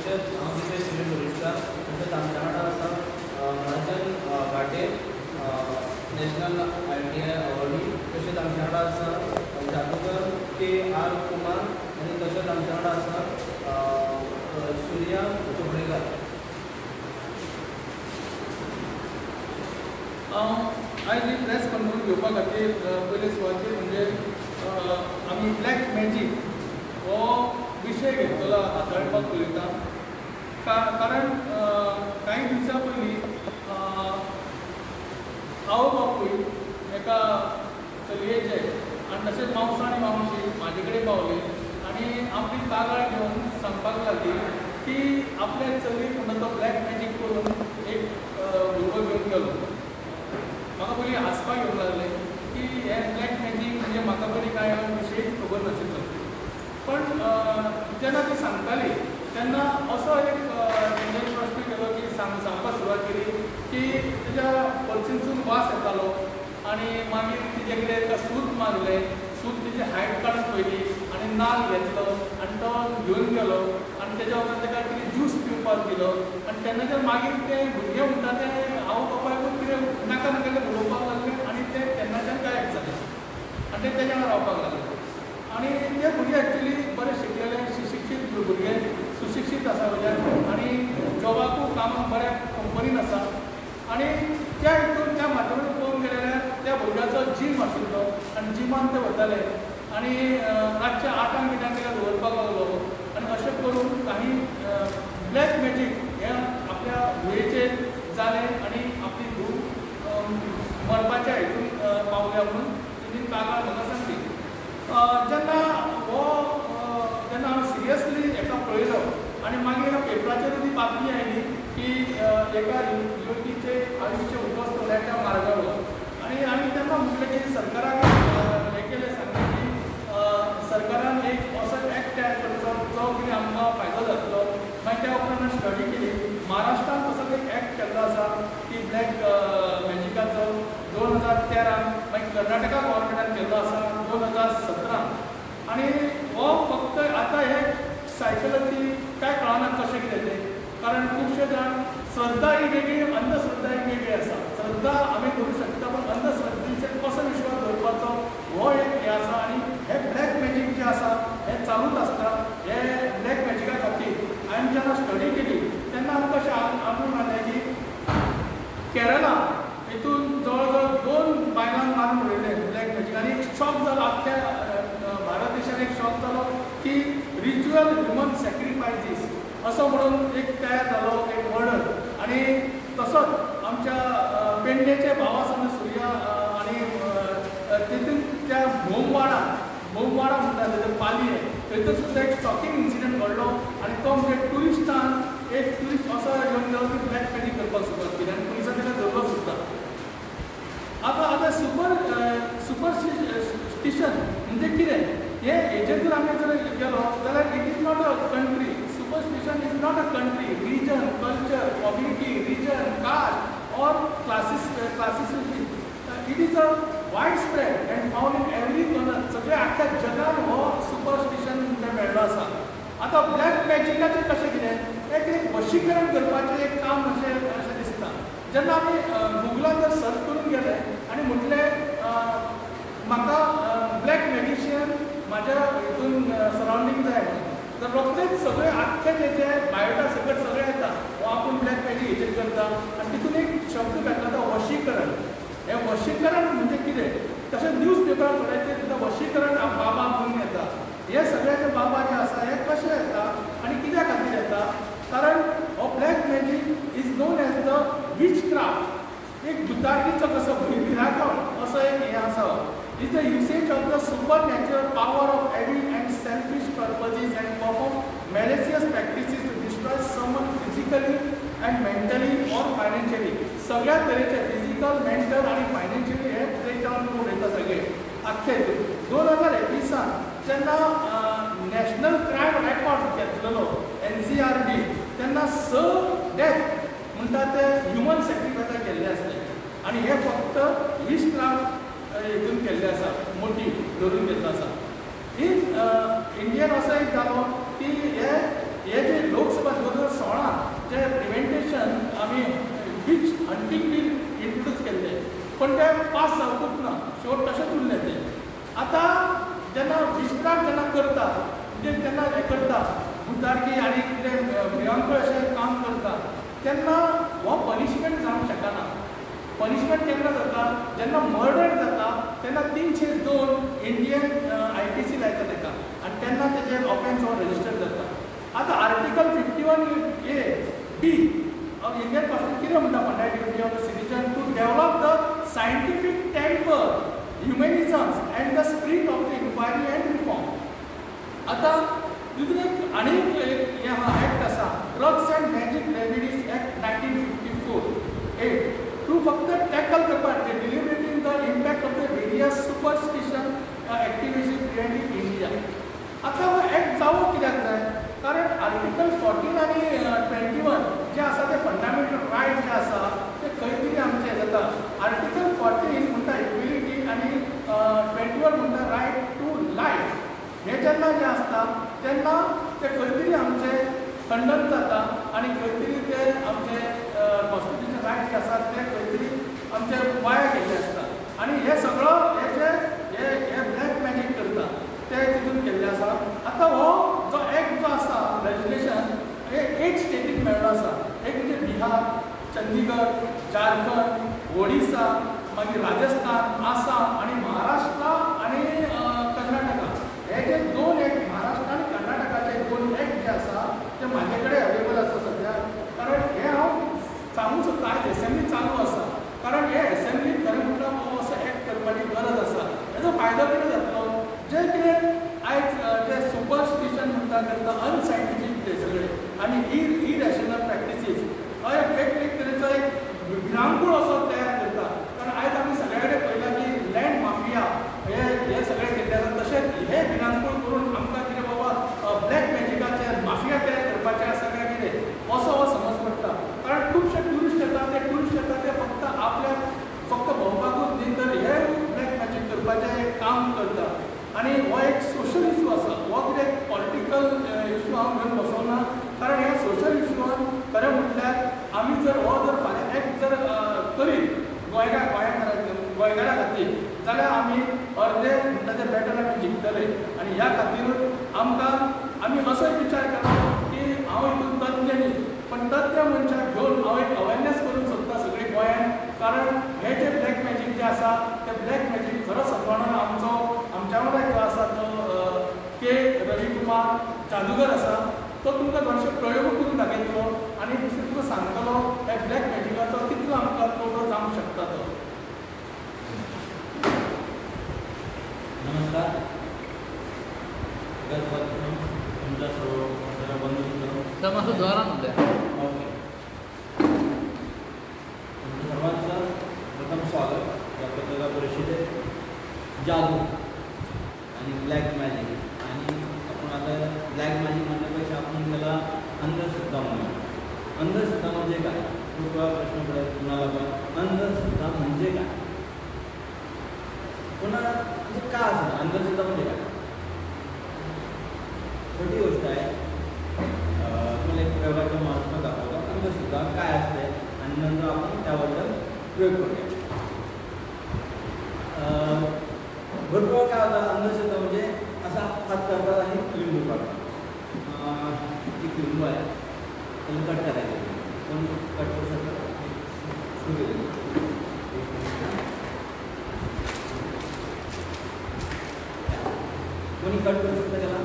तशेंच हांव दिपेश उलयतां तशेंच आमच्या वांगडा आसा राजन घाटे नॅशनल ITI अवॉर्डी तशेंच आमच्या वांगडा आसा जादूगर KR कुमार आनी तशेंच आमच्या वांगडा आसा सूर्या चोपडेकर. आयज ही प्रेस कॉन्फरन्स घेवपा खातीर पयले सुवातेर म्हणजे आमी ब्लॅक मॅजीक हो विशय घेतलो हाताळपाक उलयता. कारण कांय दिसां पयलीं आवय बापूय एका चलयेचे आनी तशेंच मावसो आनी मावशी म्हाजे कडेन पावले आनी आपली कागाळ घेवन सांगपाक लागली की आपल्या चलयेक म्हणटा तो ब्लॅक मॅजीक करून एक भुरगो घेवन गेलो. म्हाका पयलीं हांसपाक येवंक लागलें की हे ब्लॅक मॅजीक म्हणजे म्हाका पयलीं कांय विशयच खबर नाशिल्लो. पण जेन्ना ती सांगताली तेन्ना असो एक तेंच्यानी प्रश्न केलो की सांगपाक सुरवात केली की तेज्या पर्सीनसून वास येतालो आनी मागीर तिजे कितें एका सूत मारलें, सूत तिजी हायट काडून पयली आनी नाल्ल घेतलो आनी तो घेवन गेलो आनी तेज्या उपरांत ताका कितें ज्यूस पिवपाक दिलो आनी तेन्नाच्यान मागीर तें भुरगें म्हणटा तें आवय बापायकूच कितें नाका नाका तें उलोवपाक लागलें आनी तें तेन्नाच्यान गायब जालें आनी तें तेज्या वांगडा रावपाक लागलें. आनी ते भुरगे एक्चुली बरें शिकलेले सुशिक्षीत भुरगे सुशिक्षीत आसा वयल्यान आनी जॉबाकूय कामाक बऱ्या कंपनीन आसा आनी त्या हितून त्या माध्यमांतून पळोवंक गेले जाल्यार त्या भुरग्याचो जीम आशिल्लो आनी जिमान ते वताले आनी रातच्या 8 बिटांक ताका दवरपाक लागलो आनी अशें करून काही ब्लॅक मॅजीक हें आपल्या धुयेचेर जालें आनी आपली धूव मरपाच्या हितून पावल्या म्हणून तिणी कागाळ म्हाका सांगली. जेन्ना हांव सिरियसली हेका पळयलो आनी मागीर पेपराचेर ती बातमी आयली की एका युवतीचे आयुश्य उद्ध्वस्त मारगाळो आनी हांवें तेन्ना म्हटलें की सरकाराक हें केलें सांगलें की सरकारान एक असो एक्ट तयार करचो जो कितें आमकां फायदो जातलो. मागीर त्या उपरांत स्टडी केली. महाराष्ट्रान तसो एक एक्ट केल्लो आसा की ब्लॅक मॅजिकाचो 2013 मागीर कर्नाटका गव्हर्मेंटान केल्लो आसा 2017 आनी हो फक्त आतां हे सायकोलॉजी काय कळना कशें कितें तें. कारण खुबशे जाण श्रद्धा ही वेगळी अंधश्रद्धा ही वेगळी आसा. श्रद्धा आमी करूं शकता पण अंधश्रद्धेचेर कसो विश्वास दवरपाचो हो एक हें आसा आनी हे ब्लॅक मॅजीक जें आसा हें चालूच आसता. हे ब्लॅक मॅजिका खातीर हांवें जेन्ना स्टडी केली तेन्ना आमकां अशें आढळून आलें की केरला हितून जवळ जवळ 2 बायलांक मारून उडयले ब्लॅक मॅजीक आनी एक शॉक जालो आख्ख्या भारत देशान एक शॉक जालो की रिच्युअल ह्युमन सॅक्रिफायसीस असो म्हणून एक तयार जालो एक वर्डर आनी तसोच आमच्या पेडणेचे भाव आसा सूर्या आनी तितून त्या भोमवाडा म्हणटा तेजो पालये थंयसर सुद्दां एक शॉकींग इन्सिडंट घडलो आनी तो म्हणजे ट्युरिस्टान एक ट्युरिस्ट असो येवन गेलो की ब्लॅक मॅजीक करपाक सुरवात केली आनी पुलिसांनी ताका धरलो सुद्दां. आतां सुपरस्टिशन म्हणजे कितें हे हेजेर जर आमी जर गेलो जाल्यार it is not a country. Superstition is not a country, region, culture, community, region, caste और क्लासिसिटी. It is a wide spread and found in every corner. सगळ्या आख्ख्या जगान हो सुपरस्टिशन म्हणजे मेळ्ळो आसा. आतां ब्लॅक मॅजिकाचें कशें कितें एक वशीकरण करपाचें एक काम अशें दिसता. जेन्ना आमी गुगलार जर सर्च करून गेले आनी म्हटलें म्हाका ब्लॅक मॅजिशियन म्हाज्या हितून सरावंडींग जाय तर रोखडेच सगळे आख्खे तेजे बायोडा सकट सगळें येता हो आपूण ब्लॅक मॅजीक हेचेर करता आनी तितून एक शब्द घातला तो वशीकरण. हें वशीकरण म्हणजे कितें तशें न्यूज पेपरार थोड्याचेर सुद्दां वशीकरण बाबा म्हणून येता. हे सगळे बाबा जे आसा हे कशे येता आनी कित्या खातीर येता कारण हो black magic is known as the witchcraft. एक दुतार्कीचो कसो भिराकण असो एक हें आसा. Is the usage of the supernatural power of evil and selfish purposes and perform malicious practices to destroy someone physically and mentally or financially. सगळ्या तरेचे फिजिकल मेंटल आनी फायनान्शियली हे ब्रेक डावन करून उडयता सगळे आख्खे हितून. 2021 जेन्ना नॅशनल क्रायम रेकॉर्ड घेतलेलो NCRB तेन्ना 6 डेथ म्हणटा ते ह्युमन सॅक्रिफायसाक केल्ले आसले आनी हे फक्त विशक्राफ्ट हितून केल्ले आसा मोटीव धरून घेतलो आसा. इंडियन असो एक जालो की हे जे लोकसभा जे प्रिव्हेंटेशन आमी विच हंटींग बी इंट्रोड्यूस केल्ले पण ते पास जावपूच ना शेवट तशेंच उरले ते आतां जेन्ना विस्तार जेन्ना करता म्हणजे जेन्ना हें करता बुतारकी आनी कितें भियंकर अशें काम करता तेन्ना हो पनिशमेंट जावंक शकना पनिशमेंट केन्ना जाता जेन्ना मर्डर जाता तेन्ना 302 इंडियन IPC लायता तेका आनी तेन्ना तेजेर ऑफेन्स हो रजिस्टर जाता आतां article 51A(b) of Indian constitution कितें म्हणटा fundamental duty of the citizen to develop the scientific temper humanisms and the spirit of the inquiry and reform आतां दुसरें आनी एक एक्ट आसा drugs and magic remedies act 1954 to फक्त tackle करपाक delimitating the impact of the various superstition activities preventing India आतां हो act जावो कित्याक जाय कारण आर्टिकल 14 आनी 21 जे आसा ते फंडामेंटल रायट जे आसा ते खंय तरी आमचे जाता आर्टिकल 14 म्हणटा इक्वेलिटी आनी 21 म्हणटा रायट टू लायफ हे जेन्ना जे आसता तेन्ना ते खंय तरी आमचे खंडन जाता आनी खंय तरी ते आमचे कॉन्स्टिट्यूशन रायट जे आसात ते खंय तरी आमचे वाया गेल्ले आसता आनी हे सगळो हे जे हे ब्लॅक मॅजीक करता ते तितून केल्ले आसा आतां हो जो एक्ट जो आसा लेजिस्लेशन हे 8 स्टेटीक मेळ्ळो आसा एक म्हणजे बिहार चंदीगड झारखंड ओडिसा मागीर राजस्थान आसाम आनी महाराष्ट्र आनी कर्नाटका हे जे 2 एक्ट महाराष्ट्र आनी कर्नाटकाचे 2 एक्ट जे आसा ते म्हाजे कडेन अवेलेबल आसा सद्या कारण हे हांव सांगूंक सोदता आयज एसेंब्ली चालू आसा कारण हे एसेंब्ली खरें म्हणटा हो असो एक्ट करपाची गरज आसा हेजो फायदो कितें जातलो जे कितें आयज जे सुपरस्टिशन म्हणटा करता अनसायंटिफीक ते सगळे आनी इरॅशनल प्रॅक्टिसीस हो एक तरेचो एक भिरांकूळ असो तयार करता कारण आयज आमी सगळे कडेन पळयलां की लँड माफिया हे सगळे केल्ले आसा तशेंच हे भिरांकूळ करून आमकां कितें बाबा ब्लॅक मॅजिकाचे माफिया तयार करपाचे आसा काय कितें असो हो समज पडटा कारण खुबशे ट्युरिस्ट येता ते फक्त आपल्याक फक्त भोंवपाकूच न्ही तर हे ब्लॅक मॅजीक करपाचें एक काम करता आनी हो एक सोशल इशू आसा हो कितें पॉलिटिकल इशू हांव घेवन बसोना कारण ह्या सोशल इशूआन खरें म्हटल्यार आमी जर हो जर फाल्यां एक्ट जर करीत गोंयकारा खातीर जाल्यार आमी अर्दे म्हणटा ते बॅटल आमी जिखतले आनी ह्या खातीरूच आमकां आमी असोय विचार केलो की हांव हितून तज्ञ न्ही पण तज्ञ मनशाक घेवन हांव एक अवेरनेस करूंक सोदता सगळे गोंयान कारण हे जे ब्लॅक मॅजीक जे आसा ते ब्लॅक मॅजीक खरो सत्वाना आमच्या वांगडा जो आसा तो के रविकुमार जादूगर आसा तो तुमकां थोडेशे प्रयोग करून दाखयतलो आनी दुसरें तुका सांगतलो हे ब्लॅक मॅजिकाचो कितलो आमकां तोटो जावंक शकता तो नमस्कार तुमच्या सर्व बंधूंचं मातसो जोरान उलया ओके तुमच्या सर्वांचं प्रथम स्वागत या पत्रकार परिषदेत जादू आणि ब्लॅक मॅजिक आणि आपण आता ब्लॅक मॅजिक म्हणण्यापेक्षा आपण त्याला अंधश्रद्धा म्हणूया अंधश्रद्धा म्हणजे काय खूप वेळा प्रश्न पडेल कुणाला पण अंधश्रद्धा म्हणजे काय पुन्हा म्हणजे का असं अंधश्रद्धा म्हणजे काय छोटी गोष्ट आहे तुम्हाला एक प्रयोगाचं महत्त्व दाखवतो अंधश्रद्धा काय असते आणि नंतर आपण त्याबद्दल प्रयोग करूया भरपूर काय होतं अंधश्रद्धा म्हणजे असा हात करतात आणि लिंबू काढतात एक लिंबू आहे त्याला कट करायचं पण कट करू शकतात कोणी कट करू शकतं त्याला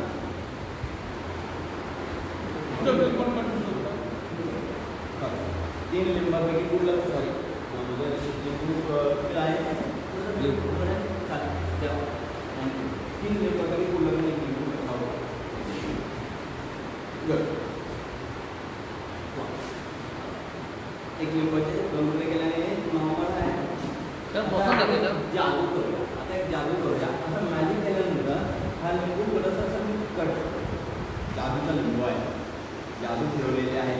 तीन लिंबापैकी कुठलं सॉरी म्हणजे लिंबू किती आहे चालेल तीन लिंबापैकी कुठलं एक लिंबू खावं एक लिंबाचे 2 रुपये केल्याने नॉर्मल आहे जादू करूया आता एक जादू करूया असं मॅजिक केल्यानंतर हा लिंबू थोडंसं असं कट जादूचा लिंबू आहे जादू फिरवलेले आहे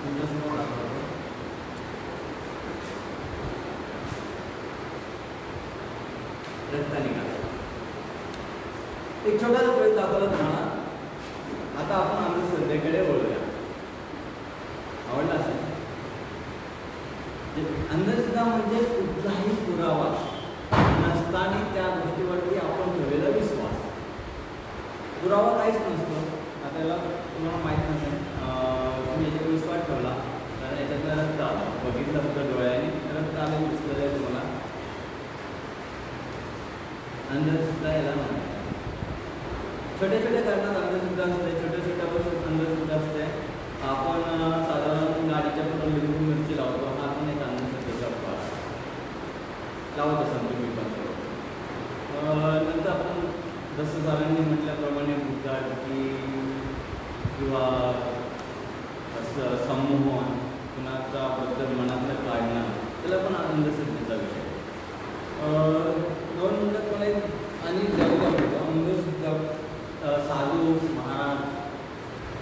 तुमच्यासमोर दाखवतो रक्त निघाला एक छोटासा प्रयोग दाखवला तुम्हाला आता आपण आमच्या श्रद्धेकडे वळूया अंधश्रद्धा म्हणजे कुठलाही पुरावा नसताना त्या गोष्टीवरती आपण ठेवलेला विश्वास. पुरावा काहीच नसतो. आता त्याला तुम्हाला माहीत नसेल, तुम्ही याच्यावर विश्वास ठेवला तर याच्यातलं रक्त आलं, बघितलं फक्त डोळ्याने रक्त आलं दिसलं आहे तुम्हाला, अंधश्रद्धा याला म्हणतात. छोट्या छोट्या कारणात अंधश्रद्धा असते, छोट्या छोट्या अंधश्रद्धा असते. आपण साधारण गाडीच्या पुढे लिंबू मिरची लावतो, हा पण एक अंधश्रद्धेचा भाग लावत असाल तुम्ही पण. नंतर आपण जसं सरांनी म्हटल्याप्रमाणे बुद्धाटकी किंवा असं संमोहन, कुणाचा बद्दल मनातलं काढणं, त्याला पण अंधश्रद्धेचा विषय. 2 मिनिटात मला एक आणि जाऊया होतं अंधश्रद्धा. साधू महाराज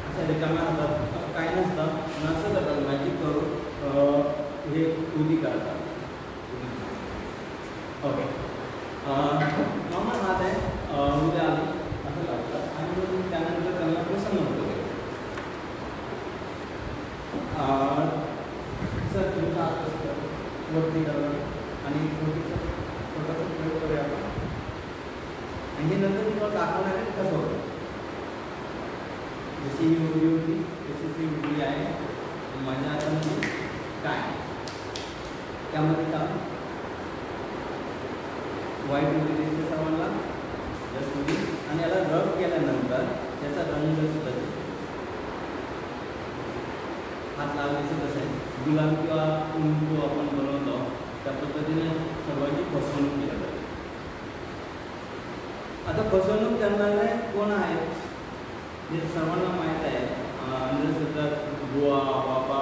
अशा रिकाम्या हातात काय नसतं, पण असं करतात मॅजिक करून हे उदी करतात. ओके, नॉर्मल हात आहे, उद्या आली असं लागतं आणि त्यानंतर त्यांना प्रसन्न होतं. सर तुमचा हात असतं वरती करणं आणि छोटीचा छोटासा प्रयोग करूया आपण. आणि हे नंतर तुम्हाला दाखवणार आहे कसं होतं. जशी ही उडी होती तशीच ही उडी आहे. माझ्या हातामध्ये काय त्यामध्ये का वाईट उडी दिसते सर्वांना, जस्ट उडी. आणि याला रब केल्यानंतर त्याचा रंग सुद्धा हात लाल दिसत असेल. गुलाब किंवा कुंकू आपण बनवतो त्या पद्धतीने सर्वांची फसवणूक केली जाते. आता फसवणूक करणारे कोण आहे जे सर्वांना माहीत आहे. अंधश्रद्धा बुवा बाबा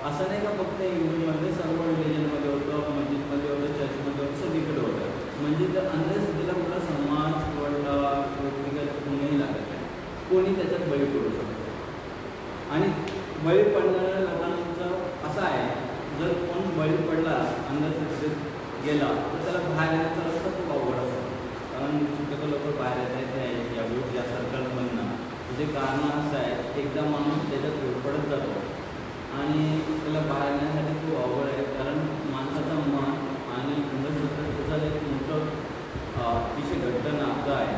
असं नाही का फक्त हिंदूमध्ये, सर्व रिलिजनमध्ये होतं, मस्जिदमध्ये होतं, चर्चमध्ये होतं, सगळीकडे होतं. म्हणजे तर अंधश्रद्धेला कुठला समाज किंवा व्यक्तिगत कोणीही लागत नाही, कोणी त्याच्यात बळी पडू शकतो. आणि बळी पडणाऱ्या लोकांचं असं आहे, जर कोण बळी पडला अंधश्रद्धेत गेला तर त्याला बाहेर येण्याचा रस्ता खूप अवघड असतो. कारण शक्यतो लोक बाहेर येत आहेत या सर्कलमधनं. म्हणजे कारण असं आहे, एकदा माणूस त्याच्यात पडत जातो आणि त्याला बाहेर येण्यासाठी खूप अवघड आहे. कारण माणसाचं मन आणि अंधश्रद्धेचा एक मोठं अतिशय घट्ट नातं आहे.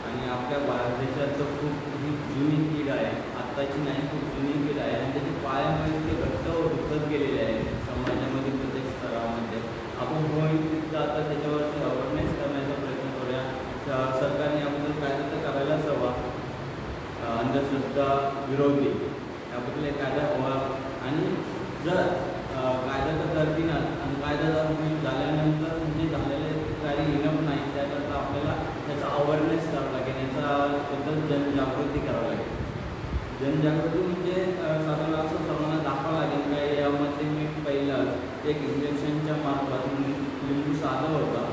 आणि आपल्या भारत देशात तर खूप ही जुनी कीड आहे, आत्ताची नाही, खूप जुनी कीड आहे. आणि त्याचे पायामध्ये ते घट्ट रुतत गेलेले आहे समाजामध्ये प्रत्येक स्तरामध्ये. आपण होईल तिथं आता त्याच्यावरती अवेअरनेस करण्याचा प्रयत्न करूया. सरकारने याबद्दल कायदा तर करायलाच हवा. अंधश्रद्धा विरोधी याबद्दल एक कायदा हवा. आणि जर कायदा तर करतीलच, आणि कायदा झाल्यानंतर म्हणजे झालेले काही इनफ नाही, त्याकरता आपल्याला त्याचा अवेअरनेस करावं लागेल, याच्याबद्दल जनजागृती करावं लागेल. जनजागृती म्हणजे साधारण असं सर्वांना दाखवावं लागेल काय यामध्ये मी पहिलाच एक इंजेक्शनच्या मार्फत लिंबू साधं होता,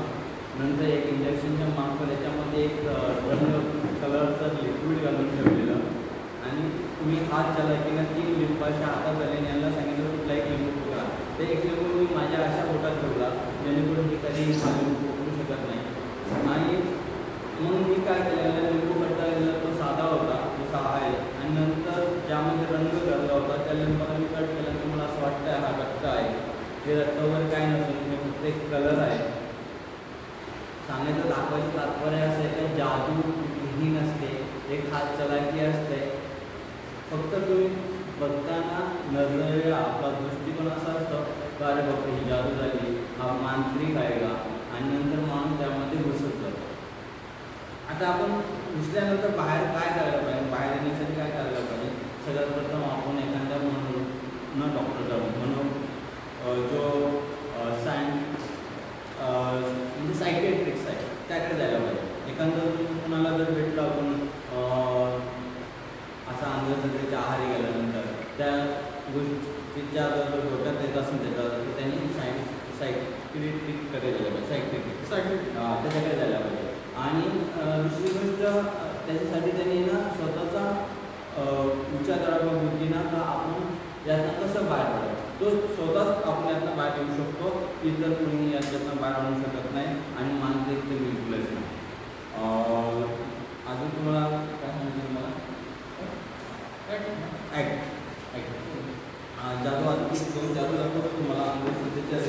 नंतर एक इंजेक्शनच्या मार्फत याच्यामध्ये एक रंग कलरचं लिक्विड घालून ठेवलेलं, आणि तुम्ही हात चलाकीनं 3 लिंबाच्या हातात आले यांना सांगितलं कुठला एक लिंबू पकडा. ते एक लिंबू मी माझ्या अशा पोटात ठेवला जेणेकरून मी कधी हा लिंबू पकडू शकत नाही. आणि मग मी काय केलेलं, लिंबू कट्टा तो साधा होता जसा आहे, आणि नंतर ज्यामध्ये रंग घातला होता त्या लिंबाला मी कट केला. तर मला असं वाटतं हा रक्त आहे, हे रक्तावर काय नसून हे फक्त एक कलर आहे. सांगायचं दाखवायचं तात्पर्य असं आहे की जादू कुठेही नसते, एक हात चलाकी असते. फक्त तुम्ही बघताना नजरिया आपला दृष्टिकोन असा असतो का अरे बापरे ही जादू झाली, हा मांत्रिक आहे का, आणि नंतर माणूस त्यामध्ये घुसत जातो. आता आपण घुसल्यानंतर बाहेर काय करायला पाहिजे, बाहेर येण्यासाठी काय करायला पाहिजे. सगळ्यात प्रथम आपण एखाद्या म्हणून डॉक्टर म्हणून जो म्हणजे सायकेट्रिक्स आहे त्याकडे जायला पाहिजे. एखादं कुणाला जर भेटलं आपण असा अंधश्रद्धेच्या आहारी गेल्यानंतर त्या गोष्टीच्या जर डोक्यात येत असेल त्याच्यावर त्यांनी सायकेट्रिककडे जायला पाहिजे, त्याच्याकडे जायला पाहिजे. आणि दुसरी गोष्ट त्याच्यासाठी त्यांनी ना स्वतःचा विचार करावा बुद्धीनं का आपण यातनं कसं बाहेर पडावं. तो स्वतःच आपण यातनं बाहेर येऊ शकतो, इतर कोणी याच्यातनं बाहेर आणू शकत नाही. आणि मानसिक ते बिलकुलच नाही. अजून तुम्हाला काय सांगितलं मला जादू आता 2 जादू दाखवतो तुम्हाला अंधश्रद्धेच्या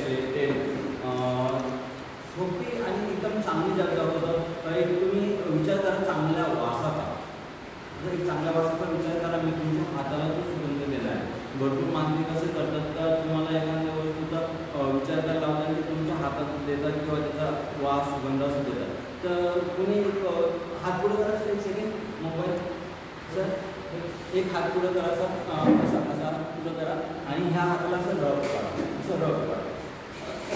कुणी हात पुढे करा सर, एक सेकंड. मोबाईल सर, एक हात पुढे करा सर, असा असा पुढे करा आणि ह्या हाताला असं रब करा, असं रब करा,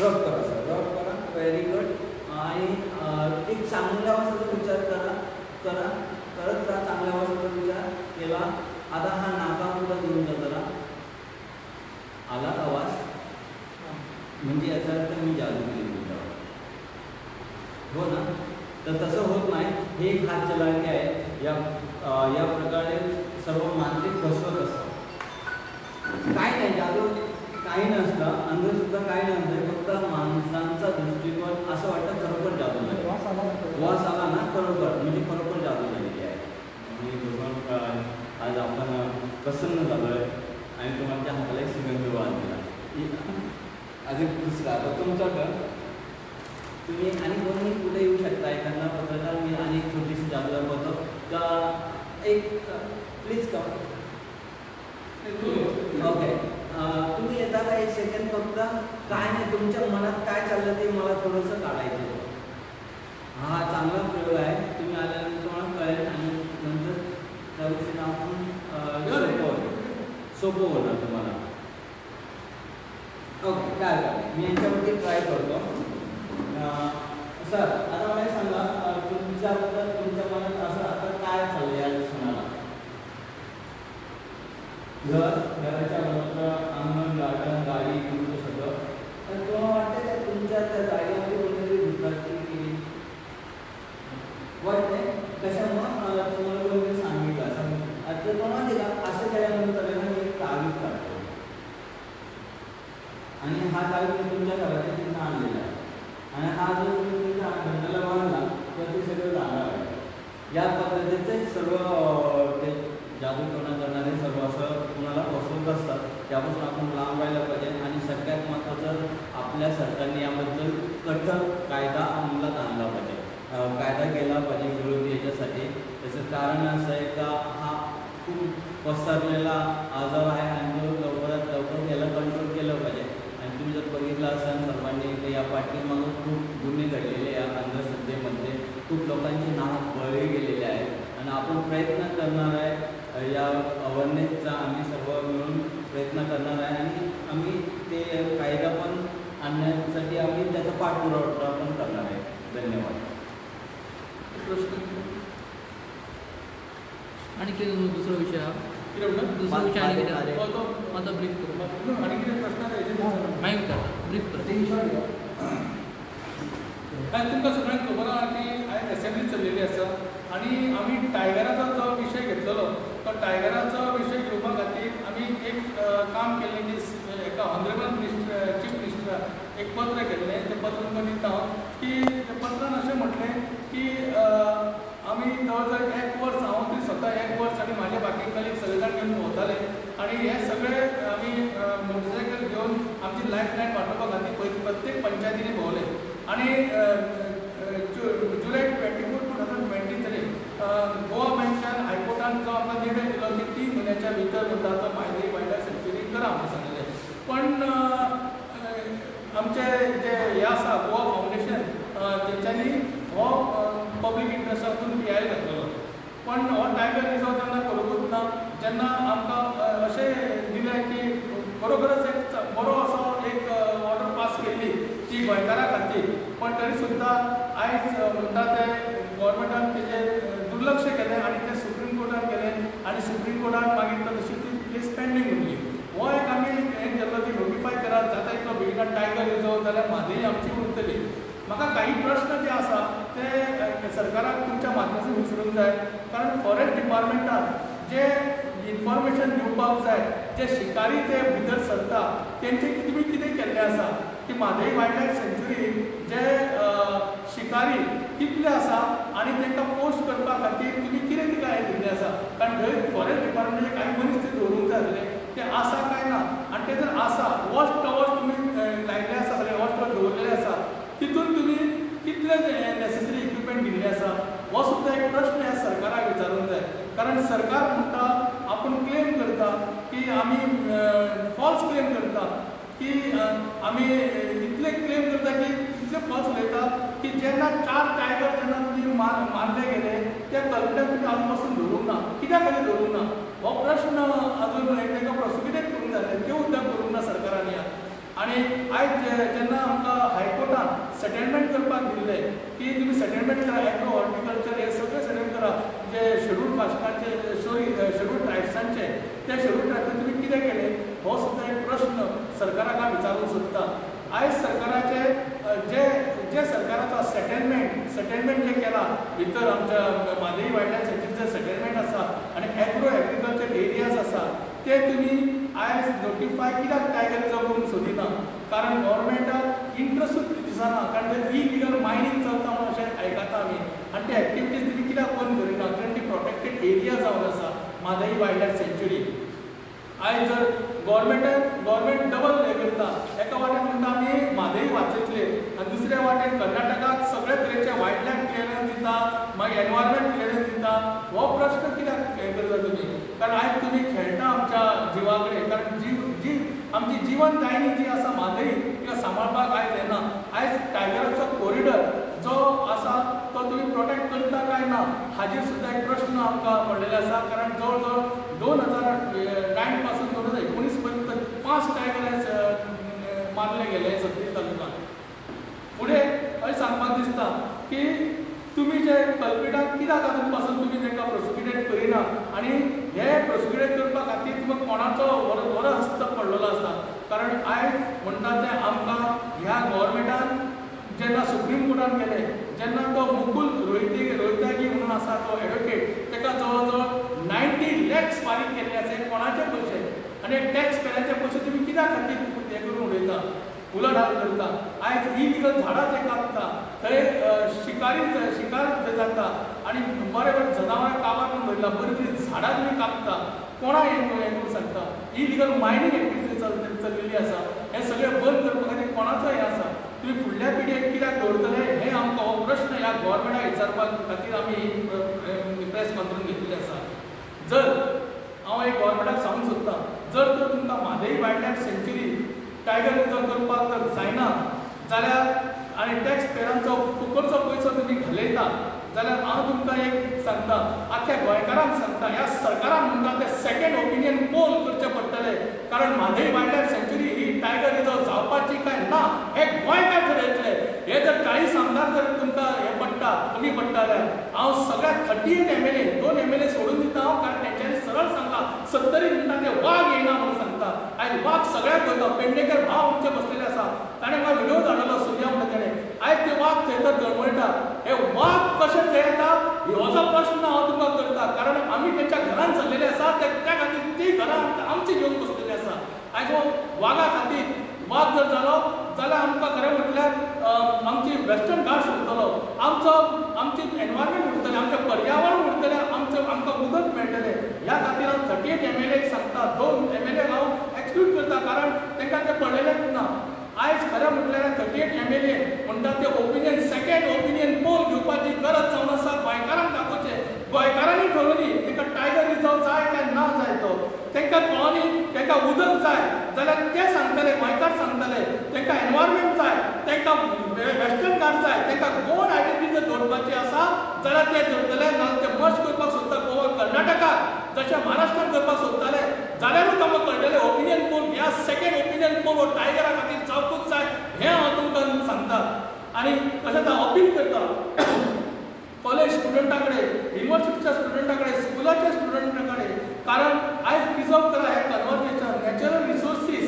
रब करा सर, रब करा. Very good. आणि एक चांगल्या आवाजाचा विचार करा, करत राहा. चांगल्या आवाजाचा विचार केला. आता हा नाका पुढे घेऊन जा जरा. आला आवाज, म्हणजे याचा अर्थ मी जादू केली तुमच्यावर, हो ना? तर तसं होत नाही. हे एक हात चलावणी आहे. या प्रकारे सर्व मांत्रिक फसवत असतात. काय नाही, जादू काही नसतं, अंधश्रद्धा काही नसतं. फक्त माणसांचा दृष्टिकोन असं वाटतं खरोखर जादू नाही. वास आला ना खरोखर, म्हणजे खरोखर जादू झालेली आहे. म्हणजे आज आपण प्रसन्न झालो आहे आणि तुम्हाला हाताला एक सुगंध वास दिला. अजून दुसरा आता तुमच्याकडं तुम्ही आणि कोणी कुठे येऊ शकता. एखादा पत्रकार मी आणि एक छोटीशी जादू दाखवतो का, एक प्लीज कम. ओके, तुम्ही येता का? एक सेकंड फक्त. काय नाही, तुमच्या मनात काय चाललं ते मला थोडंसं काढायचं. हा चांगला प्रयोग आहे. तुम्ही आल्यानंतर तुम्हाला कळेल आणि नंतर त्या गोष्टीला आपण सोपं होणार तुम्हाला. ओके, काय मी यांच्यावरती ट्राय करतो. सर, आता मला सांगा, तुमच्याबद्दल तुमच्या मनात असं आता काय चाललं या क्षणाला? घराच्या बाजूला अंगण, गार्डन, गाडी, तुमचं सगळं. तर तुम्हाला वाटतं का तुमच्या त्या जागेमध्ये कोणतरी दुचाकी केली वाटते? कशामुळं तुम्हाला कोणतरी सांगितलं असं? आता तुम्हाला का असं केल्यानंतर मी एक तावीज काढतो आणि हा तावीज मी तुमच्या घराच्या तिथं आणलेला आहे आणि हा जो तुम्ही तुमच्या घंटाला बांधला तर ते सगळं जाणार आहे. या पद्धतीचे सर्व ते जादूटोणा करणारे सर्व असं कुणाला फसवत असतात. त्यापासून आपण लांब राहायला पाहिजे. आणि सगळ्यात महत्त्वाचं, आपल्या सरकारने याबद्दल कठोर कायदा अंमलात आणला पाहिजे, कायदा केला पाहिजे विरोधी याच्यासाठी. त्याचं कारण असं आहे का हा खूप पसरलेला आजार आहे आणि तो लवकरात लवकर याला कंट्रोल केलं पाहिजे. आणि तुम्ही जर बघितलं असाल सर्वांनी तर या पाठीमागं खूप गुन्हे घडलेले या अंधश्रद्धेमध्ये, खूप लोकांचे नाहक बळी गेलेले आहेत. आणि आपण प्रयत्न करणार आहे या अवेअरनेसचा, आम्ही सर्व मिळून प्रयत्न करणार आहे आणि आम्ही ते कायदा पण आणण्यासाठी आम्ही त्याचा पाठपुरावा पण करणार आहे. धन्यवाद. आणि दुसरा विषय हा दुसरा विषय आणि आता ब्रीफ करू. नाही विचारता, ब्रीफ करू. तुमकां सगळ्यांक खबर आहा की आयज असेंब्ली चल्लेली आसा आणि आमी टायगराचो जो विशय घेतलेलो तो टायगराचो विशय घेवपा खातीर आमी एक काम केल्लें की एका ऑनरेबल मिनिस्टर, चीफ मिनिस्टराक एक पत्र केल्लें. तें पत्र तुमकां दिता की त्या पत्रान अशें म्हटलें की आमी जवळ जवळ 1 वर्स, हांव तरी स्वता 1 वर्स आणि म्हाजे बाकी कलीग सगळे जाण घेवन भोंवताले आणि हे सगळे आमी मोटरसायकल घेवन आमची लायफ लायन वाटोवपा खातीर प्रत्येक पंचायतींनी भोंवले. आणि जुलै 24, 2023 गोवा बँकान हायकोर्टान जो आमकां निर्णय दिलो की 3 म्हयन्याच्या भितर म्हणटा तो म्हादई वायल्ड लायफ सँच्युरी करा म्हणून सांगलें. पण आमचे जे हे आसा गोवा फावंडेशन तेंच्यांनी हो पब्लीक इंट्रस्टातून PIL घातलेलो. पण हो टायगर रिजर्व तेन्ना करूंकूच ना. जेन्ना आमकां अशें दिलें की खरोखरच एक बरो असो एक ऑर्डर पास केल्ली ती गोंयकारां खातीर, पण तरी सुद्दां आयज म्हणटा ते गव्हर्मेंटान तेजेर दुर्लक्ष केलें आणि तें सुप्रीम कोर्टान गेलें आणि सुप्रीम कोर्टान मागीर तो तशी ती केस पेंडींग उरली. हो एक आमी हें केल्लो की नोटिफाय करात, जाता इतलो बेगीन टायगर रिजर्व जाल्यार म्हादई आमची उरतली. म्हाका काही प्रश्न जे आसा ते सरकाराक तुमच्या माध्यमांतून विचारूंक जाय. कारण फॉरेस्ट डिपार्टमेंटान जे इन्फॉर्मेशन दिवपाक जाय, जे शिकारी ते भितर सरता तेंचे तुमी कितें केल्लें आसा की म्हादई वायल्ड लायफ सँच्युरीन जे शिकारी कितले आसा आणि तांकां पोस्ट करपा खातीर तुमी कितें तिका हें दिल्लें आसा. कारण थंय फॉरेस्ट डिपार्टमेंटाचे काही मनीस ते दवरूंक जाय आसले, ते आसा काय ना. आणि ते जर आसा वॉच टवर्स तुमी लायल्ले आसा, सगळे वॉच टवर दवरलेले आसा, तितून तुमी कितले नेसेसरी इक्विपमेंट दिल्ले आसा हो सुद्दां एक प्रश्न ह्या सरकाराक विचारूंक जाय. कारण सरकार म्हणटा, आपण क्लेम करता की आमी फॉल्स क्लेम करता की आमी इतले क्लेम करता की इतले फॉल्स उलयता की जेन्ना 4 टायगर जेन्ना तुमी पासून धरूंक ना, कित्याक खातीर धरूंक ना हो प्रश्न अजून तांकां प्रोसिक्युटेड करूंक जाय, त्यो उद्योग करूंक ना सरकारान ह्या. आनी आयज जेन्ना आमकां हायकोर्टान सेटलमेंट करपाक दिल्लें की तुमी सेटलमेंट करा, एग्रो हॉर्टिकल्चर हे सगळें सेटल करा, जे शेड्यूल कास्टांचे शेड्यूल ट्रायब्सांचे ते शेड्यूल ट्रायब्सांचे तुमी कितें केलें हो सुद्दां एक प्रश्न सरकाराक हांव विचारूंक सोदता. आयज सरकाराचे जे सरकाराचो सेटलमेंट जे केला भितर आमच्या म्हादई वायल्ड लायफ सँच्युरीचे सेटलमेंट आसा आनी एग्रीकल्चर एरियाज आसा ते तुमी आयज नोटिफाय कित्याक टायगर रिजर्व करूंक सोदिना? कारण गव्हर्मेंटाक इंट्रस्टूच दिसना, कारण ते इलिगल मायनींग चलता म्हणून अशें आयकता आमी, आनी ते एक्टिविटीज तुमी कित्याक बंद करिना? कारण ती प्रोटेक्टेड एरिया जावन आसा म्हादई वायल्ड लायफ सँच्युरी. आयज जर गव्हर्मेंट डबल हे करता, एका वाटेन म्हणटा आमी म्हादई वाचयतले आनी दुसऱ्या वाटेन कर्नाटकाक सगळे तरेचे वायल्ड लायफ क्लियरन्स दिता, मागीर एनवायरमेंट क्लियरन्स दिता. हो प्रश्न कित्याक हे करता तुमी? कारण आयज तुमी खेळटा आमच्या जिवा कडेन, कारण जी आमची जीवनदायिनी जी आसा म्हादई तिका सांबाळपाक आयज येना. आयज टायगराचो कॉरिडर जो आसा तो तुमी प्रोटेक्ट करता काय ना हाचेर सुद्दां एक प्रश्न आमकां पडलेले आसा. कारण जवळ जवळ 2009 पासून 2019 पर्यंत 5 टायगर मारले गेले सत्तेर तालुक्यात. फुडें अशें सांगपाक दिसता की तुमी जे कल्पिटाक कित्याक अजून पासून तुमी तांकां प्रोसिक्युटेड करिना, आनी हे प्रोसिक्युटेड करपा खातीर तुमकां कोणाचो बरो हस्त पडलेलो आसा. कारण आयज म्हणटा ते आमकां ह्या गव्हर्मेंटान जेन्ना सुप्रीम कोर्टान गेले, जेन्ना तो मुकुल रोहतगी म्हणून आसा तो एडवोकेट, ताका जवळ जवळ 90 lakhs फारीक केल्ले आसा. हे कोणाचे पयशे आनी टॅक्स पेरांचे पयशे तुमी कित्याक खातीर हे करून उडयता, उलाढाल करता? आयज इलिगल झाडां जे कापता, थंय शिकार जाता आनी बरे बरे जनावरां काबार करून दवरला, बरी बरी झाडां तुमी कापता, कोणा हे करूंक शकता? इलिगल मायनींग एक्टिविटी चलिल्ली आसा. हे सगळें बंद करपा खातीर कोणाचो हे आसा? तुमी फुडल्या पिढयेक कित्याक दवरतले हे आमकां हो प्रश्न ह्या गव्हर्मेंटाक विचारपाक खातीर आमी प्रेस कॉन्फरन्स घेतलेली आसा. जर हांव एक गव्हर्मेंटाक सांगूंक सोदता, जर तर तुमकां Mhadei wild life सँच्युरी tiger reserve करपाक जर जायना जाल्यार आनी टॅक्स पेरांचो फुकटचो पयसो तुमी घालयता जाल्यार हांव तुमकां एक सांगता, आख्या गोंयकारांक सांगता, ह्या सरकारान म्हणटा ते सेकेंड ओपिनियन पोल करचे पडटले. कारण म्हादई वायल्ड लायफ सँच्युरी ही टायगर रिजर्व जावपाची काय ना हे गोंयकार ठरयतले. हे जर 40 आमदार जर तुमकां हे पडटा कमी पडटा जाल्यार हांव सगळ्या 38 MLA 2 MLA सोडून दिता हांव. कारण तेंच्यांनी सरळ सांगला 70 म्हणटा ते वाघ येयना म्हणून सांगता. आयज वाघ सगळ्याक करता. पेडणेकर भाव आमचे बसलेले आसा, ताणें म्हाका व्हिडिओ धाडलो सुर्या म्हणटा तेणें. आयज ते वाघ थंय तर दळमळटा. हे वाघ कशे थंय येता हो जो प्रश्न हांव तुमकां करता. कारण आमी तेंच्या घरान चल्लेले आसा, त्या खातीर ती घरां आमची घेवन बसलेली आसा. आयज हो वाघा खातीर वाघ जर जालो जाल्यार आमकां खरें म्हटल्यार आमची वेस्टर्न घाट्स उरतलो, आमची एनवायरमेंट उरतलें, आमचें पर्यावरण उरतलें, आमकां उदक मेळटलें. ह्या खातीर हांव 38 MLA सांगता, 2 MLA हांव एक्सक्लूड करता कारण तांकां तें पडलेलेंच ना. आयज खरें म्हटल्यार 38 MLA म्हणटा ते ओपिनियन सेकेंड ओपिनियन पोल घेवपाची गरज जावन आसा. गोंयकारांक दाखोवचें, गोंयकारांनी ठरोवनी तांकां टायगर रिजर्व जाय काय ना जाय तो. तांकां कळोनी तांकां उदक जाय जाल्यार ते सांगतले, गोंयकार सांगतले. तांकां एनवायरमेंट जाय, तांकां वेस्टर्न घाट जाय, तांकां गोवन आयडेंटिटी जर दवरपाची आसा जाल्यार ते धरतले. नाजाल्यार ते मर्ज करपाक सोदता गोवा कर्नाटकाक जशें महाराष्ट्रान करपाक सोदताले जाल्यारूच आमकां कळटलें ओपिनियन पोल ह्या सेकेंड ओपिनियन पोल हो टायगरा खातीर जावपूच जाय हें हांव तुमकां सांगता. आनी तशेंच हांव अपील करता कॉलेज स्टुडंटा कडेन, युनिवर्सिटीच्या स्टुडंटा कडेन, स्कुलाच्या स्टुडंटा कडेन. कारण आयज प्रिजर्व करा हें कन्वर्सेशन, नॅचरल रिसोर्सीस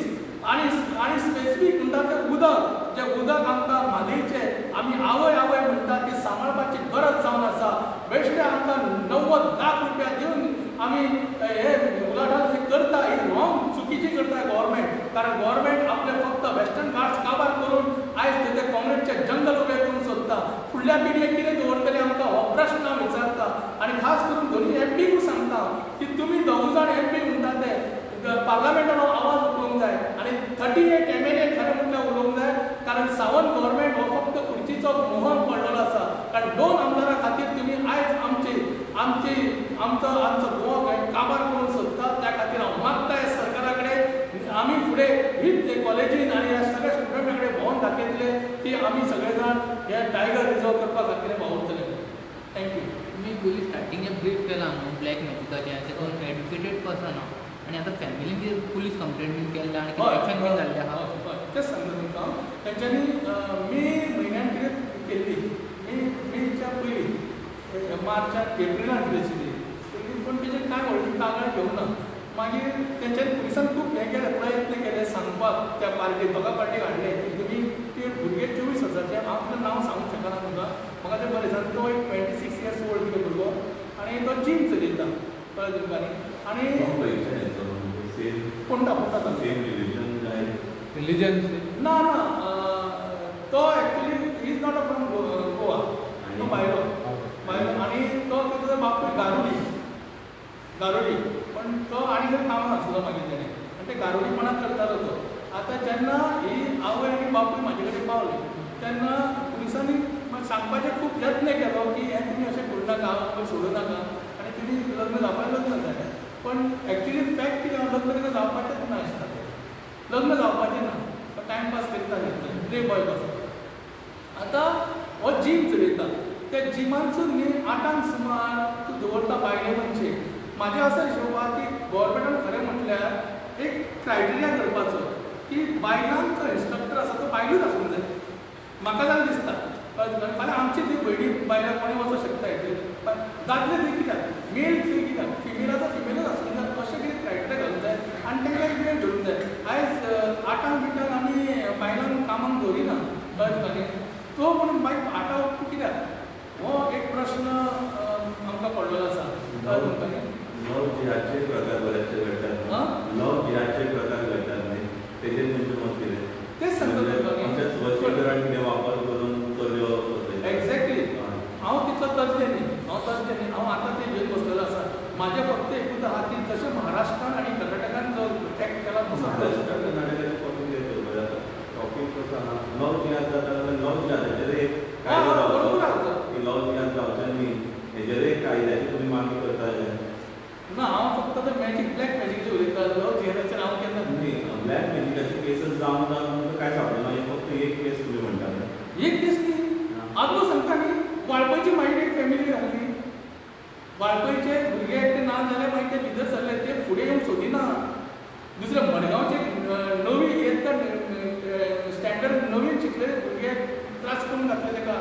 आनी स्पेसिफीक म्हणटा तें उदक, जें उदक आमकां म्हादईचें आमी आवय म्हणटा ती सांबाळपाची गरज जावन आसा. बेश्टे आमकां 90 लाख रुपया दिवन आमी हे उलाढाल जी करता ही रॉंग चुकीची करता गव्हर्मेंट. कारण गव्हर्मेंट आपले फक्त वेस्टर्न घाट्स काबार करून आयज ते काँग्रेसचे जंगल उबे करूंक सोदता. फुडल्या पिढयेक कितें दवरतले आमकां हो प्रश्न हांव विचारता. आनी खास करून दोनूय MPक सांगता की तुमी दोगूय जाण MP म्हणटा ते पार्लमेंटान आवाज उठोवंक जाय आनी 38 MLA खरें म्हटल्यार उलोवंक जाय. कारण सावंत गव्हर्मेंट हो फक्त खुर्चीचो मोहन पडलेलो आसा. कारण 2 आमदारां खातीर तुमी आयज आमचो गोवा काबार करून सोदता. त्या खातीर हांव मागता हे सरकारा कडेन आमी फुडें हीच कॉलेजीन आनी ह्या सगळ्या स्टुडंटा कडेन भोंवून दाखयतले की आमी सगळे जाण हे टायगर रिजर्व करपा खातीर वावुरतले. थँक्यू. पयलीं स्टार्टिंगें ब्रीफ केलां न्हू ब्लॅक मॅजिकाचें तेतून एड्युकेटेड पर्सन हांव आनी आतां फॅमिलीन कितें पुलीस कंप्लेंट बीन केल्लें आनी कितें एक्शन बीन जाल्लें आहा तेच सांगता तुमकां तेंच्यांनी मे म्हयन्यान कितें केल्ली मेच्या पयलीं मार्चाक एप्रिलान कितें आशिल्ली पूण तेजें कांय व्हडली कागाळ घेवंक ना मागीर तेंच्यांनी पुलिसान खूब हें केलें प्रयत्न केले सांगपाक त्या पार्टी दोगा पार्टीक हाडले की तुमी ते भुरगे 24 वर्साचे हांव तुका नांव सांगूंक शकना तुमकां म्हाका तें बरें दिसता तो एक 26 इयर्स ओल्ड कितें भुरगो आनी तो जीम चलयता कळ्ळें तुमकां न्ही आनी कोणता रिलीजन ना तो actually is not a from Goa तो भायलो आनी तो तेजो बापूय गारोडी पण तो आनी खंय कामाक आसलो मागीर तेणें आनी ते गारोडीपणाक करतालो तो आतां जेन्ना ही आवय आनी बापूय म्हाजे कडेन पावले तेन्ना पुलिसांनी सांगपाचें खूब यत्न केलो की हें तुमी अशें करूं नाका सोडूं नाका आनी तुमी लग्न जावपाचें लग्न जालें पण एक्चुली फॅक्ट कितें लग्न ताका जावपाचेंच ना आसतालें लग्न जावपाचें ना टायमपास करताले प्ले बॉय कसो आतां हो जीम चलयता त्या जिमानसून न्ही 8 सुमार तूं दवरता बायले मनशे म्हाजें असो हिशोब की गव्हर्मेंटान खरें म्हटल्यार एक क्रायटेरिया करपाचो की बायलांक जो इन्स्ट्रक्टर आसा तो बायलूच आसूंक जाय म्हाका जाल्यार दिसता फाल्यां आमची ती भयणी बायलां कोणी वचूंक शकता हेजेर दादले थंय कित्याक मेल थंय कित्याक फिमेलाचो फिमेलच आसूंक जाय अशें कितें क्रायटेरिया घालूंक जाय आनी तांकां एक वेळ धरूंक जाय आयज 8 आमी बायलांक कामाक दवरिना कळ्ळें न्ही तो म्हणून मागीर 8 कित्याक हो एक प्रश्न आमकां पडलेलो आसा कळ्ळें तुमकां न्ही लव जिहादचे प्रकार बरेचसे घडतात लव जिहादचे प्रकार घडतात न्ही तेजेर तुमचें मत कितें तेच सांगता तुमकां स्पश्टीकरण कितें वापर करून चलयो एक्झॅक्टली हांव तितलो तज्ञ न्ही हांव आतां ते घेवन बसलेलो आसा म्हाजें फक्त एकूच आहा की जशें महाराष्ट्रान आनी कर्नाटकान जो एक्ट केला तसो कर्नाटकाचे टॉपीक घेवपाक जाता टॉपीक कसो आहा लव जिहाद जाता जाल्यार लव जिहादाचेर एक कायदो जावचो की लव जिहाद जावचें न्ही हेजेर एक कायद्याची तुमी मागणी करताले ना हांव फक्त ते ब्लॅक मॅजिकचे उलयता लव जिहादाचेर हांव केन्ना न्ही ब्लॅक मॅजिकाचे केसीस जावन तुमकां काय सापडना फक्त एक केस तुमी म्हणटाले एक केस न्ही आदलो सांगता न्ही वाळपयची मागीर एक फॅमिली घातली वाळपयचे भुरगे एकटे ना जाल्यार मागीर ते भितर सरले ते फुडें येवंक सोदिना दुसरे मडगांवचे नवी येता स्टँडर्ड नवीन शिकलेले भुरगे त्रास करून घातले ताका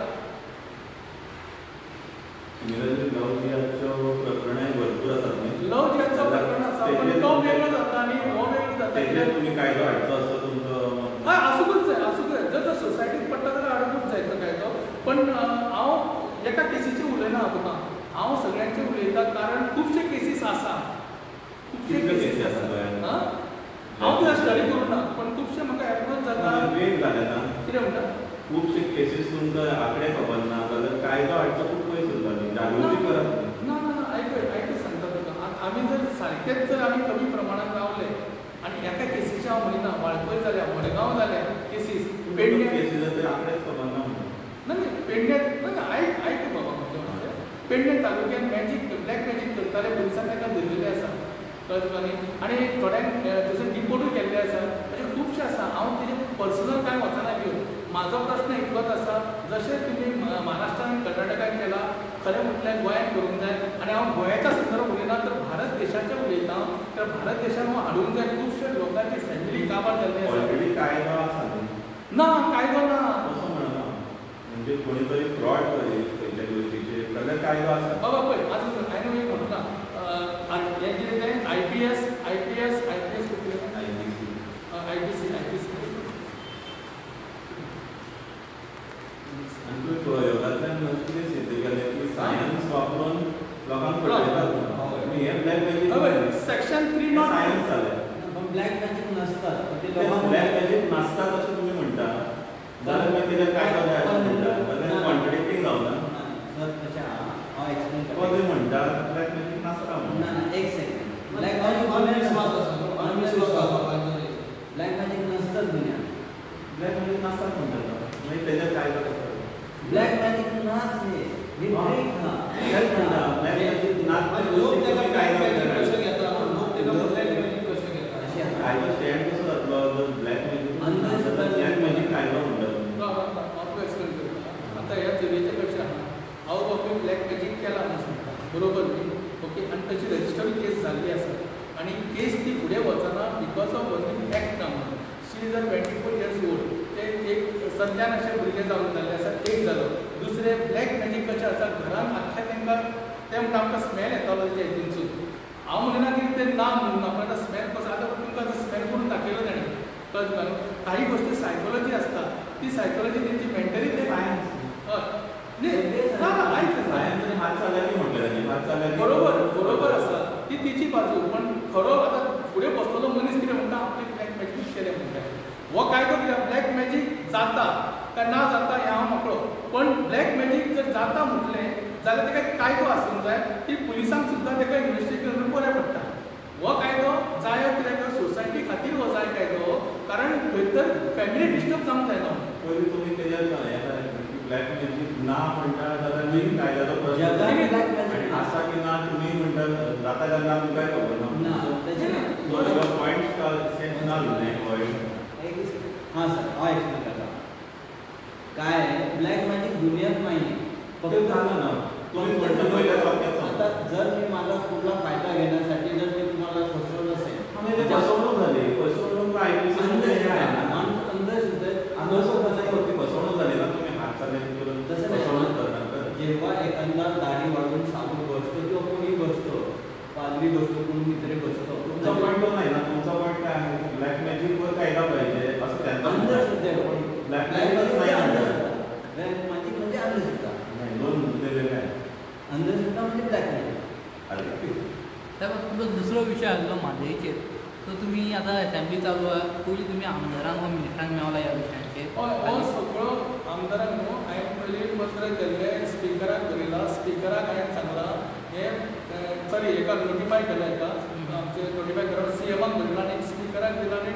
लव जिहादच्यो प्रकरणांय भरपूर आसात न्ही लव जिहादचो प्रकरण आसा पण तो वेगळो जाता आनी हो वेगळो जाता तेजेर तुमी कायदो हाडचो असो तुमचो हय आसूंकच जाय जर तो सोसायटीक पडटा जाल्यार हाडूंकच जाय तो कायदो पण हांव एका केसीचेर उलयना तुका हांव सगळ्यांचेर उलयता कारण खुबशे केसीस आसा खुबशे केसीस आसा हांव ते स्टडी करूं ना पण खुबशे म्हाका एप्रोच जाता वेग जाले ना कितें म्हणटा खुबशे केसीस तुमकां आंकडे खबर ना जाल्यार कायदो हाडचो खूब पयस उरता न्ही जागृती करप ना आयकूच सांगता तुका आमी जर सारकेच जर आमी कमी प्रमाणात रावले आनी एका केसीचे हांव म्हणिना वाळपय जाल्या मडगांव जाल्या केसीस पेडणे केसीस आंकडेच खबर ना ना पेडण्यात ना आयक बाबा म्हणजे पेडणे तालुक्यात ब्लॅक मॅजीक करताले पुलिसान ताका धरलेले आसा कळ्ळें तुका न्ही आनी थोड्यांक थंयसर डिपोर्टूय केल्ले आसा अशें खुबशे आसा हांव तेजे पर्सनल कांय वचना घेवन म्हाजो प्रश्न इतलोच आसा जशें तुमी महाराष्ट्रान कर्नाटकान केला खरें म्हटल्यार गोंयांत करूंक जाय आनी हांव गोंयाच्या संदर्भांत उलयना तर भारत देशाचें उलयता तर भारत देशान हो हाडूंक जाय खुबशे लोकांची फॅमिली काबार जाल्ली आसा ऑलरेडी कायदो आसा ना कायदो ना असो म्हणना म्हणजे कोणी तरी फ्रॉड करी खंयच्या गोष्टीचेर जाल्यार कायदो आसा बाबा पळय आजून हांवें एक म्हणटा हें कितें तें IPS आनी प्रयोगांतल्यान कितें सिद्ध केलें की सायन्स वापरून लोकांक फटयतात आनी हें black magic section 3 not science जालें ब्लॅक मॅजीक नसतात ते ब्लॅक मॅजीक नासतात अशें तुमी म्हणटा जाल्यार मागीर तेजेर कायदो जाय असो म्हणटा जाल्यार कॉन्ट्रडिक्टींग जावना सर तशें हांव एक्सप्लेन तो जे म्हणटा ब्लॅक मॅजीक नासता म्हणटा ना एक second black magic black magic नसतात दुनिया ब्लॅक मॅजीक नासतात म्हणटा मागीर तेजेर कायदो कसो ब्लॅक मॅजिक नाच हे मी ब्रेक ना ब्लॅक मॅजीक नासता लोक तेका कायदो कशें घेता लोक तेका ब्लॅक मॅजीक कशें घेता कायदो स्टँड कसो जातलो जर ब्लॅक मॅजीक ब्लॅक मॅजीक कायदो म्हणटा आतां ह्या तरेचें कशें आहा हांव बाबा ब्लॅक मॅजीक केला म्हणून सांगता बरोबर न्ही ओके आनी तशी रजिस्टर्ड केस जाल्ली आसा आनी केस ती फुडें वचना बिकॉज ऑफ वन एक्ट कामून शी इज 24 years old ते एक सद्यान अशें भुरगे जावन जाल्ले आसा एक जालो दुसरे ब्लॅक मॅजीक कशें आसा घरान आख्या तांकां ते म्हणटा आमकां स्मेल येतालो तेच्या हितूनसून हांव म्हणना की तें ना म्हणून आमकां स्मेल कसो आतां तुमकां स्मेल करून दाखयलो ताणें कळ्ळें काही गोष्टी सायकोलॉजी आसता ती सायकोलॉजी तेंची मेंटली ते बरोबर बरोबर आसा ती तिची बाजू पण खरो आतां फुडें बसलेलो मनीस कितें म्हणटा आपले ब्लॅक मॅजीक केलें म्हणटा हो कायदो कित्याक ब्लॅक मॅजीक जाता काय ना जाता हें हांव मोकळो पण ब्लॅक मॅजीक जर जाता म्हटलें जाल्यार तेका कायदो आसूंक जाय की पुलिसांक सुद्दां तेका इन्वेस्टिगेट करून बरें पडटा हो कायदो जायो कित्याक सोसायटी खातीर हो जाय कायदो कारण थंय फॅमिली डिस्टर्ब जावंक जायना पयलीं तुमी तेजेर ब्लॅक मॅजीक ना म्हणटा जाल्यार मी कायद्याचो प्रश्न आसा की ना तुमी म्हणटा जाता काय ना तुमकां खबर ना पॉयंट सेंस ना हां सर हांव एक्सप्लेन करता काय ब्लॅक मॅजीक दुनियात नाही फक्त झालं ना तुम्ही म्हणता पहिल्या वाक्यात आता जर मी माझा कुठला फायदा घेण्यासाठी जर मी तुम्हाला फसवलं असेल फसवणूक झाली फसवणूक फसवणूक झाली ना तुम्ही हात चालण्याची करून फसवणूक करणार जेव्हा एखादा दाढी वाढवून साबूत बसतो किंवा कोणी बसतो पालवी बसतो कोणी तरी बसतो तुमचा पॉईंट तो नाही ना तुमचा पॉईंट काय आहे ब्लॅक मॅजिक वर कायदा पाहिजे असं त्यांचा ब्लॅक मॅजिक ब्लॅक मॅजिक म्हणजे अंधश्रद्धा नाही दोन मुद्दे वेगळे आहेत अंधश्रद्धा म्हणजे ब्लॅक मॅजिक तर तुमचो दुसरो विषय आसलो म्हादयचेर सो तुमी आतां असेंब्ली चालू आहा पयलीं तुमी आमदारांक वा मिनिस्टरांक मेवला ह्या विशयाचेर हो सगळो आमदारांक न्हू हांवें पयलीं पत्र केल्लें स्पिकराक बरयलां स्पिकराक हांवें सांगलां हें सॉरी हेका नोटिफाय केलां हेका आमचे नोटिफाय करप सीएमाक बरयलां आनी स्पिकराक दिला आनी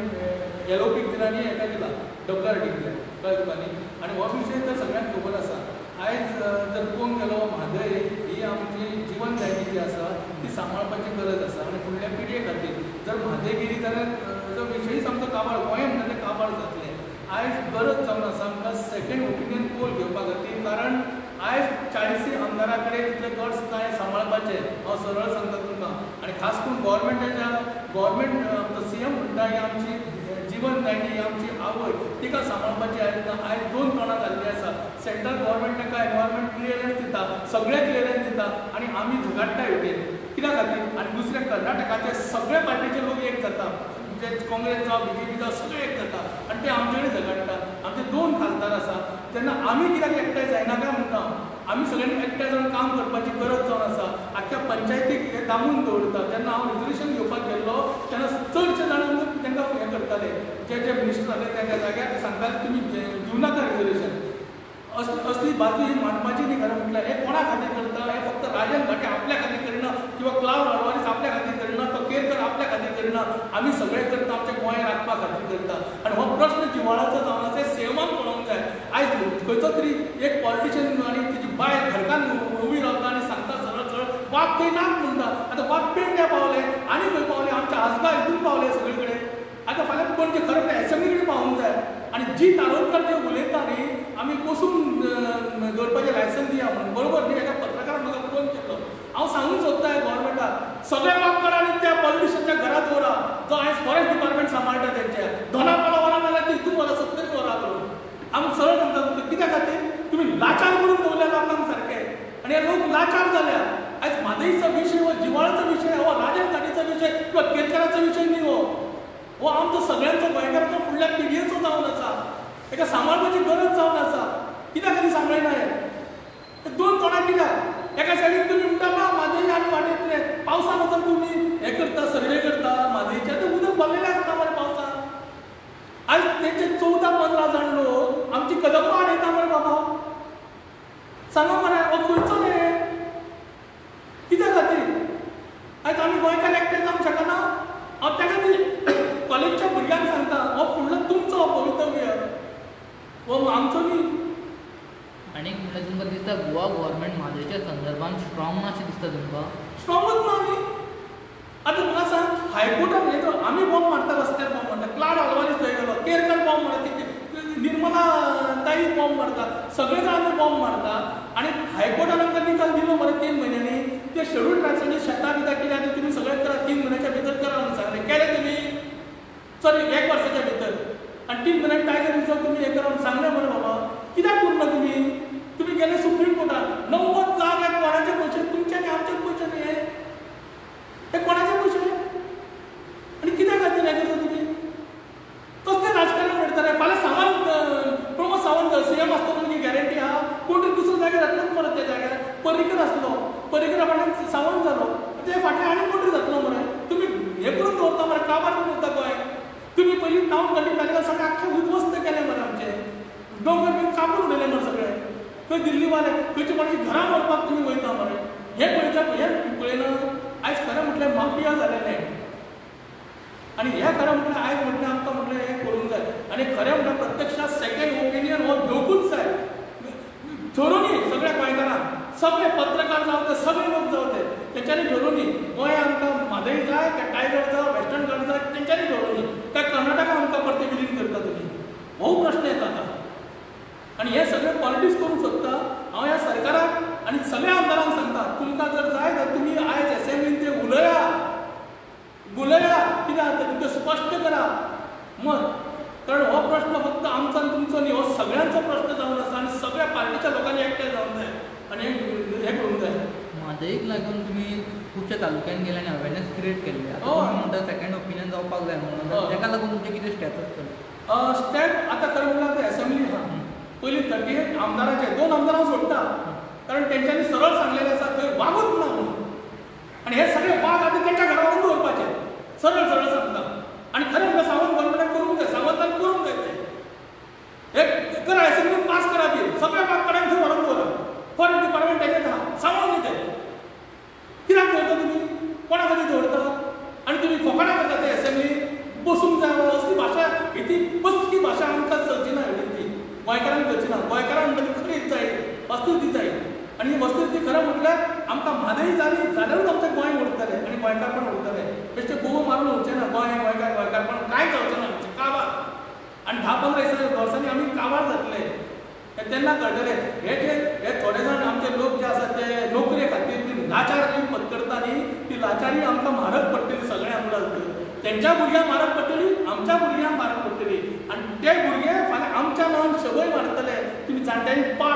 एलओपीक दिला आनी हेका दिला WRDक दिलें कळ्ळें तुका न्ही आनी हो विशय तर सगळ्यांक खबर आसा आयज जर पळोवंक गेलो म्हादय ही आमची जीवन जायती जी आसा ती सांबाळपाची गरज आसा आनी फुडल्या पिळगे खातीर जर म्हादय गेली जाल्यार जो विशयच आमचो काबाळ गोंय म्हणटा तें काबाळ जातलें आयज गरज जावन आसा आमकां सेकेंड ओपिनियन पोल घेवपा खातीर कारण आयज 40 आमदारा कडेन तितले गट्स नाय सांबाळपाचे हांव सरळ सांगता तुमकां आनी खास करून गव्हर्मेंट सीएम म्हणटा ही आमची जीवन जायती आमची आवय तिका सांबाळपाची आयज दोन तोंडां जाल्लीं आसा सेंट्रल गव्हर्मेंट ताका एनवायरमेंट क्लियरन्स दिता सगळे क्लियरन्स दिता आनी आमी झगडटा हेवटेन कित्या खातीर आनी दुसरे कर्नाटकाचे सगळे पार्टीचे लोक एक जाता म्हणजे काँग्रेस जावं BJP जावं सगळे एक जाता आनी ते आमचे कडेन झगडटा आमचे दोन खासदार आसा तेन्ना आमी कित्याक एकठांय जायना काय म्हणटा आमी सगळ्यांनी एकठांय जावन काम करपाची गरज जावन आसा आख्या पंचायतीक हे दामून दवरता जेन्ना हांव रिजोल्युशन घेवपाक गेल्लो तेन्ना चडशे जाणां तांकां हें करताले जे मिनिस्टर जाले त्या जाग्यार ते सांगताले तुमी दिवं नाका रिजोल्युशन असली बाजू ही मांडपाची न्ही खरें म्हटल्यार हे कोणा खातीर करता हे फक्त राजन घाटे आपल्या खातीर करिना किंवा क्लाउड आडवाणीस आपल्या खातीर करिना तो केरकर आपल्या खातीर करिना आमी सगळे करता आमच्या गोंय राखपा खातीर करता आनी हो प्रश्न जिवाळाचो जावन आसा सेवाक पळोवंक जाय आयज खंयचो तरी एक पॉलिटिशियन आनी तिची बायल घरकान उबी रावता आनी सांगता सरळ सरळ बाप थंय नाक म्हणटा आतां बाप पेडण्या पावले आनी खंय पावले आमच्या आजगाव हितून पावले सगळे कडेन आतां फाल्यां पणजे खरें एसएमली कडेन पावूंक जाय आनी जी तारोडकर जे उलयता न्ही आमी बसून दवरपाचें लायसन दिया म्हणून बरोबर न्ही एका पत्रकारान म्हाका फोन केल्लो हांव सांगूंक सोदता गव्हर्मेंटाक सगळे वापकारांनी त्या पॉलिटिशियनच्या घरांत दवरा जो आयज फॉरेस्ट डिपार्टमेंट सांबाळटा तेंचे दोनापावला वरां नाल्यार तितून वरां 70 वरां करून आमी सरळ सांगता कित्या खातीर तुमी लाचार करून दवरल्या लोकांक सारके आनी हे लोक लाचार जाल्या आयज म्हादयीचो विशय हो जिवाळाचो विशय हो राजन घाटीचो विशय किंवा केरकराचो विशय न्ही हो आमचो सगळ्यांचो गोंयकारांचो फुडल्या पिढयेचो जावन आसा एका सांबाळपाची गरज जावन आसा कित्याक खातीर सांबाळना हे दोन तोंडां कित्याक एका सायडीन तुमी म्हणटा ना म्हादय आमी वाडयतले पावसान वचून तुमी हे करता सर्वे करता म्हादयचे आतां उदक भरलेलें आसता मरे पावसान आयज तेचे 14-15 जाण लोक आमची कदंबा हाडयता मरे बाबा सांगा मरे हो खंयचो रे कित्या खातीर आयज आमी गोंयकार एकठांय जावंक शकना हांव त्या खातीर कॉलेजच्या भुरग्यांक सांगता हो फुडलो तुमचो भवितव्य हो आमचो न्ही आनी म्हणल्यार तुमकां दिसता गोवा गव्हर्मेंट म्हादयच्या संदर्भान स्ट्रॉंग ना अशें दिसता तुमकां स्ट्रॉंगच ना न्ही आतां म्हाका सांग हायकोर्टान येतो आमी बॉम्ब मारता रस्त्यार बॉम्ब मारता क्लाउड आडवाणीस थंय गेलो केरकर बॉम्ब मारता निर्मला ताई बॉम्ब मारता सगळे जाण बॉम्ब मारता आनी हायकोर्टान आमकां निकाल दिलो मरे 3 म्हयन्यांनी ते कितें आतां तुमी सगळें करा 3 म्हयन्याच्या भितर करा म्हणून सांगलें केलें तुमी सॉरी 1 वर्साच्या भितर आनी 3 म्हयन्याक टायगर रिजर्व तुमी हें करा म्हणून सांगलें मरे बाबा कित्याक करना तुमी गेले सुप्रीम कोर्टात 90 लाख हे कोणाचे पयशे तुमचे आनी आमचेच पयशे न्ही हे कोणाचे पयशे आनी कित्याक खातीर हें करता तुमी कसलें राजकारण करतले फाल्यां सावंत प्रमोद सावंत सीएम आसतना तुमची गॅरंटी आहा कोण दुसऱ्या जाग्यार येतलोच मरे त्या जाग्यार पर्रीकर आसलो पर्रीकरा फाटल्यान सावंत जालो ते फाटल्यान आनी कोण जातलो मरे तुमी हें करून दवरता मरे काबार करून उरता गोंय तुमी पयलीं टावन प्लॅनिंग जालें सगळें आख्खें उद्ध्वस्त केलें मरे आमचें दोंगर बी कापून उडयलें मरे सगळें खंय दिल्लीवाले खंयचे कोणाची घरां व्हरपाक तुमी वयता मरे हें पळयना आयज खरें म्हटल्यार माफिया जालेले आनी हें खरें म्हटल्यार आयज म्हटल्यार आमकां म्हटल्यार हें करूंक जाय आनी खरें म्हटल्यार प्रत्यक्षात सेकंड ओपिनियन हो घेवकूच जाय ठरोवनी सगळ्या गोंयकारांक सगळे पत्रकार जावं ते सगळे लोक जावं ते तेंच्यांनी ठरोवनी गोंय आमकां म्हादय जाय काय टायगर जाय वेस्टर्न घाट जाय तेंच्यांनी ठरोवनी काय कर्नाटका आमकां परते विलीन करता तुमी हो प्रश्न येता आतां आनी हें सगळें पॉलिटिक्स करूंक सोदता हांव ह्या सरकाराक आनी सगळ्या आमदारांक सांगता तुमकां जर जाय जाल्यार तुमी आयज एसेंब्लीन ते उलया कितें जाता तुमकां स्पश्ट करा मत कारण हो प्रश्न फक्त आमचो आनी तुमचो न्ही हो सगळ्यांचो प्रश्न जावन आसा आनी सगळ्या पार्टीच्या लोकांनी एकठांय जावंक जाय आनी हें करूंक जाय म्हादईक लागून तुमी खुबशा तालुक्यान गेले आनी अवेरनेस क्रिएट केल्ली म्हणटा सेकंड ओपिनियन जावपाक जाय म्हणून ताका लागून तुमचे कितें स्टेप आसतले स्टेप आतां खरें म्हणल्यार ते एसेंब्ली आहा पयलीं 38 आमदारांचे 2 आमदारांक सोडटा कारण तेंच्यांनी सरळ सांगलेलें आसा थंय वागूच ना म्हणून आनी हे सगळे वाग आतां तेंच्या घरा व्हरून दवरपाचे सरळ सांगता आनी खरें म्हणल्यार सावंत गव्हर्मेंटाक करूंक जाय सावंतान करूंक जाय ते एक करा एसेंब्लीन पास करा बी सगळे वाग कडेन थंय व्हरून दवरा फॉरेस्ट डिपार्टमेंट तेजेच आहा सावंत न्ही ते कित्याक दवरता तुमी कोणा खातीर दवरता आनी तुमी फकाणां करता ते एसेंब्लीन बसूंक जाय असली भाशा ही कसली भाशा आमकां चलची ना ती गोंयकारांक करची ना गोंयकारांक म्हणटा ती खरी जाय वस्तुस्थिती जाय आनी ही वस्तुस्थिती खरें म्हटल्यार आमकां म्हादय जाली जाल्यारूच आमचें गोंय उरतलें आनी गोंयकारपण उरतलें बेश्टें गोवा मारून उरचें ना गोंय गोंयकारपण कांय जावचें ना आमचें काबार आनी 10-15 वर्सांनी आमी काबार जातले तेन्ना कळटलें हे थोडे जाण आमचे लोक जे आसात ते नोकरे खातीर ती लाचार पत्करता न्ही ती लाचारी आमकां म्हारग पडटली सगळ्यांक म्हणून तेंच्या भुरग्यांक म्हारग पडटली आमच्या भुरग्यांक म्हारग पडटली आनी ते भुरगे फाल्यां आमच्या नांवान शबय मारतले तुमी जाणट्यांनी पाड